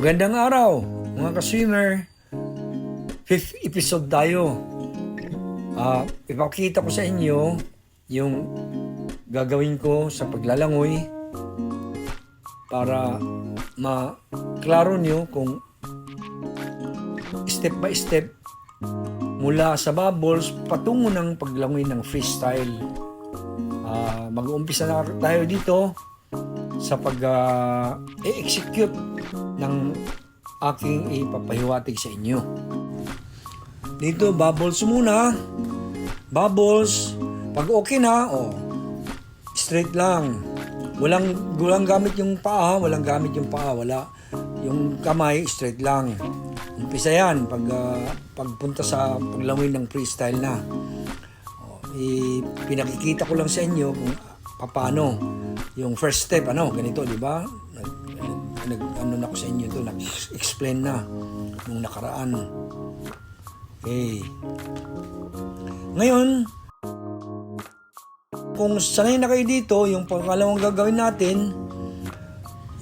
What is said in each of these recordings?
Magandang araw, mga ka-swimmer. 5th episode tayo. Ipakita ko sa inyo yung gagawin ko sa paglalangoy para maklaro nyo kung step by step mula sa bubbles patungo ng paglangoy ng freestyle. Mag-uumpisa na tayo dito sa pag-execute ng aking ipapahiwatig sa inyo. Dito, bubbles muna. Bubbles. Pag okay na, straight lang. Walang gamit yung paa, wala. Yung kamay, straight lang. Umpisa yan pagpunta sa paglangoy ng freestyle na. Pinakikita ko lang sa inyo kung paano. Yung first step, ganito, di ba? Nag ko sa inyo ito, nag-explain na nung nakaraan. Okay. Ngayon, kung sanay na kayo dito, yung pangalawang gagawin natin,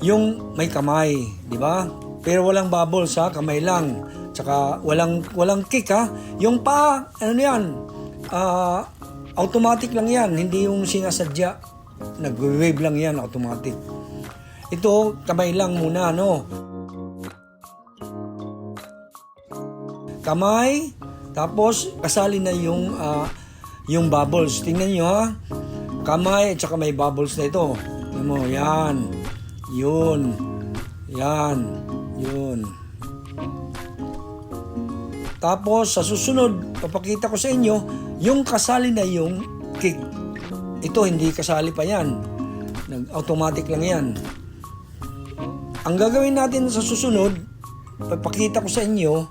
yung may kamay, di ba? Pero walang bubbles, kamay lang. Tsaka walang kick, Yung paa, automatic lang yan, hindi yung sinasadya. Nag-wave lang yan, automatic. Ito, kamay lang muna, Kamay, tapos kasali na yung bubbles. Tingnan nyo, Kamay, at saka may bubbles na ito. Tingnan mo, yan. Yun. Tapos, sa susunod, papakita ko sa inyo, yung kasali na yung kick. Ito, hindi kasali pa yan. Automatic lang yan. Ang gagawin natin sa susunod, papakita ko sa inyo,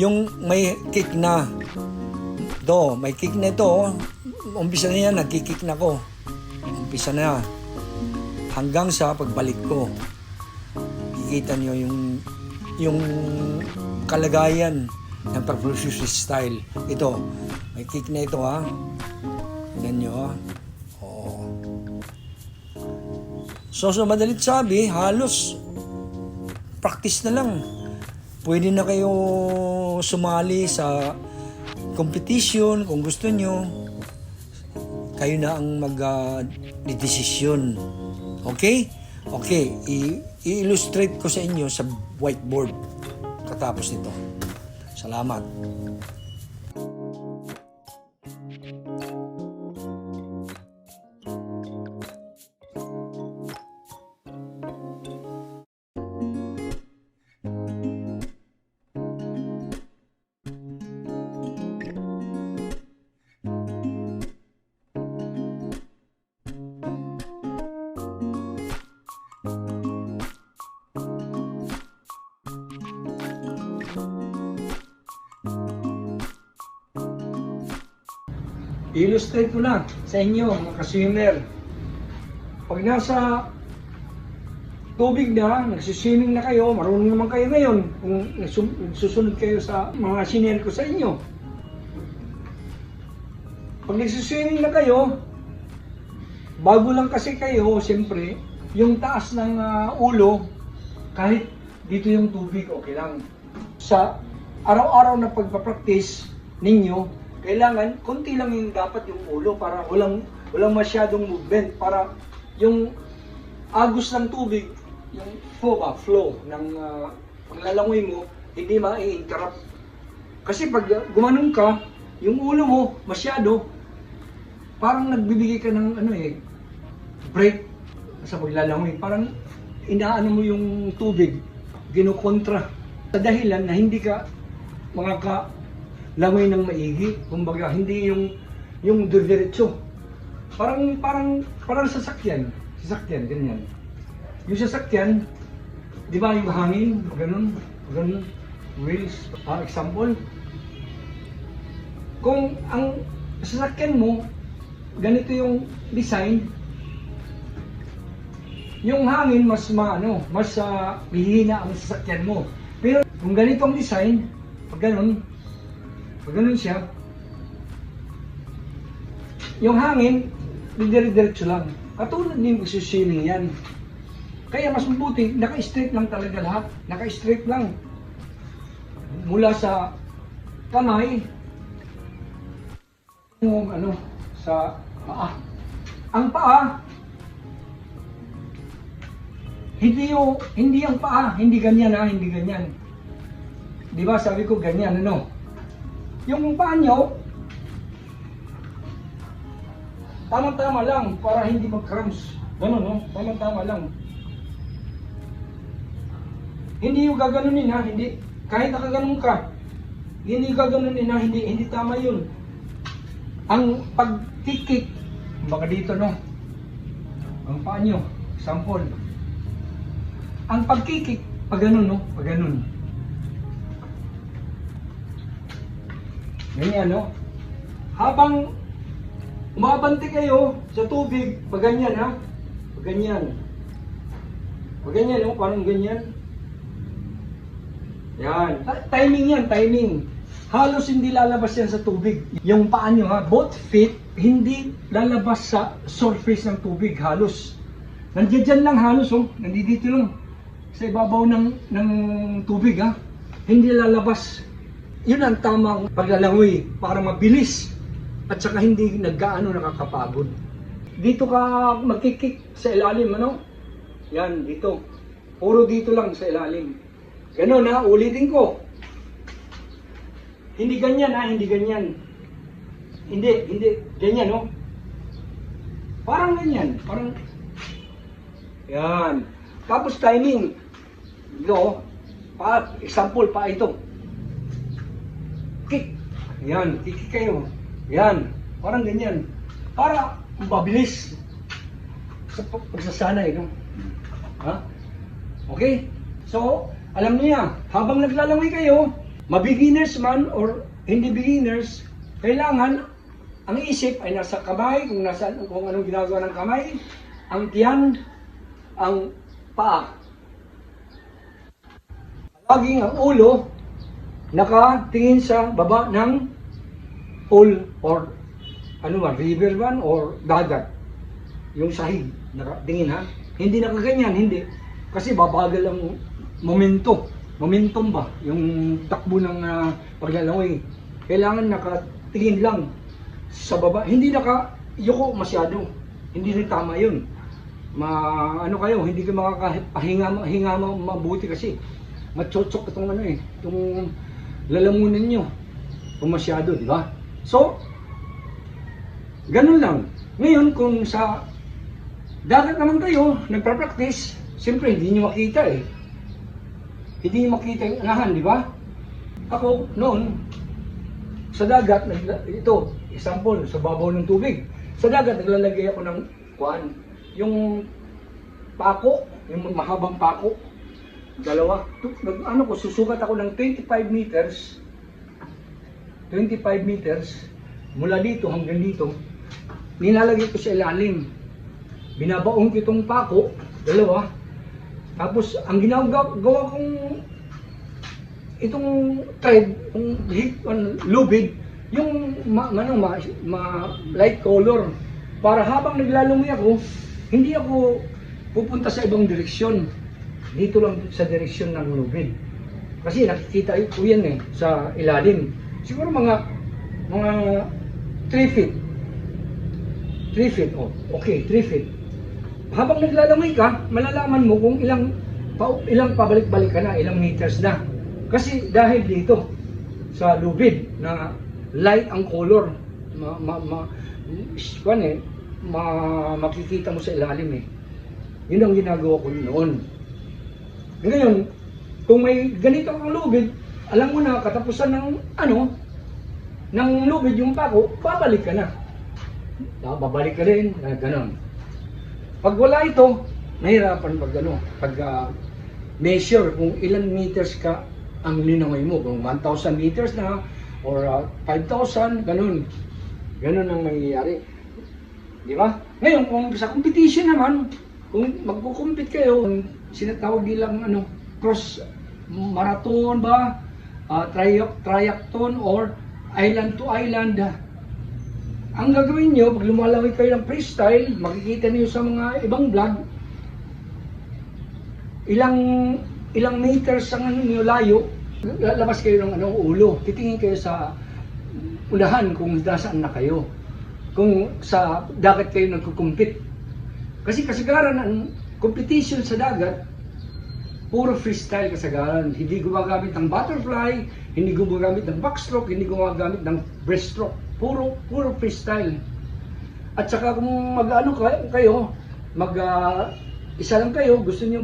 yung may kick na. Ito, may kick na ito. Umpisa na yan, nagkikick na ko. Umpisa na. Hanggang sa pagbalik ko. Kikita nyo yung kalagayan ng percussion style. Ito, may kick na ito, Tignan nyo, So, madalit sabi, halos practice na lang. Pwede na kayo sumali sa competition kung gusto nyo. Kayo na ang mag-desisyon. Okay? Okay, i-illustrate ko sa inyo sa whiteboard katapos nito. Salamat. I-illustrate ko na sa inyo, mga ka-swimmer. Pag nasa tubig na, nagsiswimming na kayo, marunong naman kayo ngayon kung susunod kayo sa mga sinare ko sa inyo. Pag nagsiswimming na kayo, bago lang kasi kayo, siyempre, yung taas ng ulo, kahit dito yung tubig, okay lang. Sa araw-araw na pagpapractice ninyo, kailangan konti lang yung dapat yung ulo para walang masyadong movement, para yung agos ng tubig, yung flow ng paglalangoy mo, hindi ma-interrupt. Kasi pag gumanong ka, yung ulo mo masyado, parang nagbibigay ka ng break sa paglalangoy. Parang inaano mo yung tubig, ginukontra. Sa dahilan na hindi ka langoy ng maigi, kumbaga hindi yung diretso. Parang sasakyan ganyan. Yung sasakyan, di ba yung hangin, ganun wheels, example. Kung ang sasakyan mo, ganito yung design, yung hangin mas hihina ang sasakyan mo. Pero kung ganito ang design, pag ganun siya, yung hangin, diretso lang. Katulad din pagsuswimming yan. Kaya mas mabuti, naka-straight lang talaga lahat. Naka-straight lang. Mula sa kamay, sa paa. Ang paa, hindi ang paa, hindi ganyan hindi ganyan. Di ba sabi ko ganyan, Yung paa nyo, tama-tama lang para hindi mag-cramps. Ganun, tama-tama lang. Hindi yung gaganunin hindi. Kahit nakaganon ka, hindi gaganunin hindi tama yun. Ang pagkikik, baka dito ang paa nyo, sample. Ang pagkikik, pag ganun, pag ganun. Ganyan, Habang umabante kayo sa tubig, pag ganyan, Pag ganyan. Pag ganyan, parang ganyan. Yan. Timing yan, timing. Halos hindi lalabas yan sa tubig. Yung paa nyo, both feet, hindi lalabas sa surface ng tubig, halos. Nandiyan lang halos, nandito lang. Sa ibabaw ng tubig, Hindi lalabas. Yun ang tamang paglalangoy para mabilis at saka hindi nakakapagod. Dito ka magkikik sa ilalim, Yan, dito. Puro dito lang sa ilalim. Ganun, ulitin ko. Hindi ganyan, hindi ganyan. Hindi. Ganyan, Parang ganyan. Parang, yan. Tapos timing. Ito, example, ito. Kick. Yan, kick kayo. Yan, parang ganyan. Para mabilis sa pagsasanay, Okay? So, alam niya, habang naglalangoy kayo, mabeginners man or hindi beginners, kailangan ang isip ay nasa kamay, kung anong ginagawa ng kamay, ang tiyan, ang paa. Laging ang ulo nakatingin sa baba ng pool or river man or dagat. Yung sahig, nakatingin Hindi nakaganyan, hindi. Kasi babagal ang momentum ba, yung takbo ng paglalangoy. Kailangan nakatingin lang sa baba, hindi nakayuko masyado. Hindi rin tama yun. Hindi ka makakahinga mabuti kasi matsotsok itong itong lalamunan nyo kung masyado, di ba? So, ganun lang. Ngayon, kung sa dagat naman kayo, nagpa-practice, siyempre hindi nyo makita Hindi nyo makita yung anahan, di ba? Ako, noon, sa dagat, ito, example, sa babaw ng tubig. Sa dagat, naglalagay ako ng yung pako, yung mahabang pako. Dalawa. Susukat ako ng 25 meters. 25 meters. Mula dito hanggang dito. Nilalagay ko sa ilalim. Binabaong ko itong pako. Dalawa. Tapos, ang ginagawa kong itong thread, lubid, yung light color. Para habang naglalungi ako, hindi ako pupunta sa ibang direksyon. Dito lang sa direksyon ng lubid. Kasi nakikita ko yan sa ilalim. Siguro mga 3 feet. 3 feet, okay, 3 feet. Habang naglalangoy ka, malalaman mo kung ilang pabalik-balik ka na, ilang meters na. Kasi dahil dito, sa lubid, na light ang color, makikita mo sa ilalim Yun ang ginagawa ko noon. Ngayon, kung may ganito ang lubid, alam mo na katapusan ng lubid yung pako, babalik ka na. Babalik ka rin, gano'n. Pag wala ito, nahirapan pag measure kung ilan meters ka ang linangoy mo. Kung 1,000 meters na, or 5,000, gano'n. Gano'n ang mangyayari. Di ba? Ngayon, kung sa competition naman, kung magkukumpit kayo, sinatawag nilang cross marathon ba, triathlon or island to island. Ang gagawin nyo, pag lumalawig kayo ng freestyle, makikita niyo sa mga ibang vlog, ilang ilang meters ang ano niyo layo, lalabas kayo ng ulo. Titingin kayo sa unahan kung nasaan na kayo. Kung sa dagat kayo nagkukumpit. Kasi kasagaran ang competition sa dagat, puro freestyle kasagaran. Hindi gumagamit ng butterfly, hindi gumagamit ng backstroke, hindi gumagamit ng breaststroke. Puro freestyle. At saka kung mag-ano kayo, isa lang kayo, gusto niyo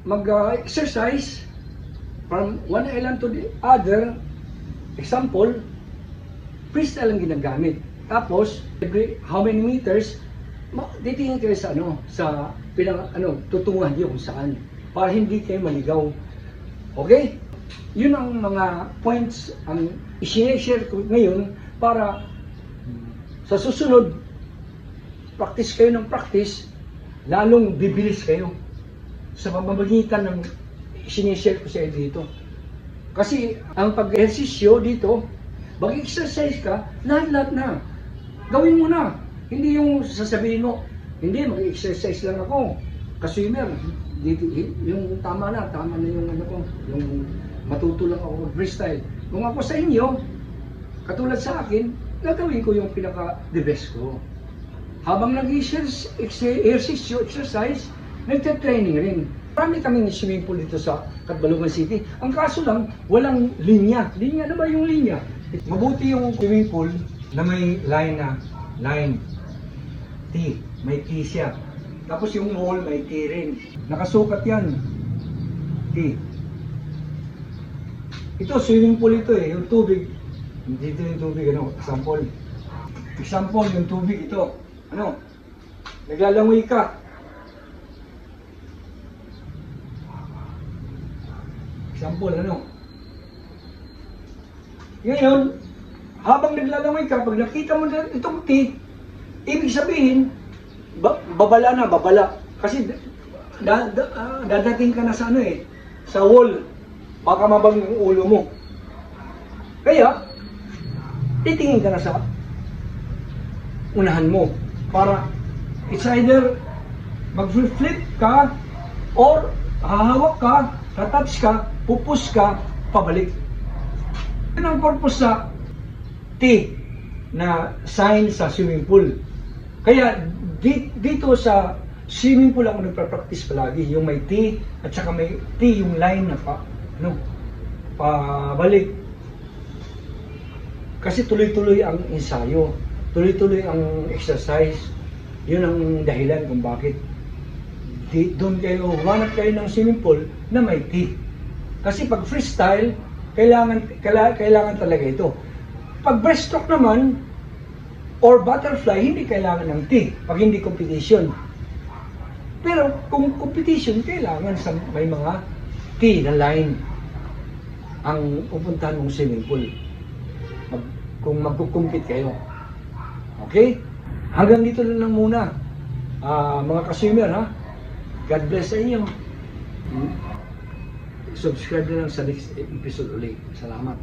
mag-exercise from one island to the other. Example, freestyle ang ginagamit. Tapos, every how many meters, titingin kayo sa tutunguhan niyo kung saan. Para hindi kayo maligaw. Okay? Yun ang mga points ang i-share ko ngayon para sa susunod, practice kayo ng practice, lalong bibilis kayo sa pamamagitan ng sinishare ko sa inyo dito. Kasi ang pag-ehersisyo dito, mag-exercise ka, lahat-lahat na. Gawin mo na. Hindi yung sasabihin mo, hindi, mag-exercise lang ako. Ka-swimmer, dito, yung tama na yung yung matuto lang ako mag-freestyle. Kung ako sa inyo, katulad sa akin, gagawin ko yung pinaka-the best ko. Habang nag-exercise, nagte-training rin. Marami kaming swimming pool dito sa Catbalogan City. Ang kaso lang, walang linya. Linya na ba yung linya? Mabuti yung swimming pool na may line T. May T siya. Tapos yung wall may T rin. Nakasukat yan. T. Ito, swimming pool ito eh. Yung tubig. Dito yung tubig, example. Example, yung tubig ito. Naglalangoy ka. Example, Ngayon, habang naglalangoy ka, pag nakita mo na itong T, ibig sabihin, babala. Kasi dadating ka na sa sa wall. Baka mabang yung ulo mo. Kaya, titingin ka na sa unahan mo. Para, it's either mag-flip ka, or hahawak ka, tatouch ka, pupus ka, pabalik. Yun ang purpose sa T na sign sa swimming pool. Kaya dito sa swimming pool ako nagpa-practice palagi. Yung may T at saka may T yung line na pabalik. Kasi tuloy-tuloy ang ensayo. Tuloy-tuloy ang exercise. Yun ang dahilan kung bakit doon kayo, humanap kayo ng swimming pool na may T. Kasi pag freestyle, kailangan talaga ito. Pag breaststroke naman, or butterfly, hindi kailangan ng T. Pag hindi competition. Pero kung competition, kailangan may mga T na line ang pupuntahan mong swimming pool. Kung magkukumpit kayo. Okay? Hanggang dito lang muna. Mga ka-swimmer, ha? God bless sa inyo. Subscribe na lang sa next episode ulit. Salamat.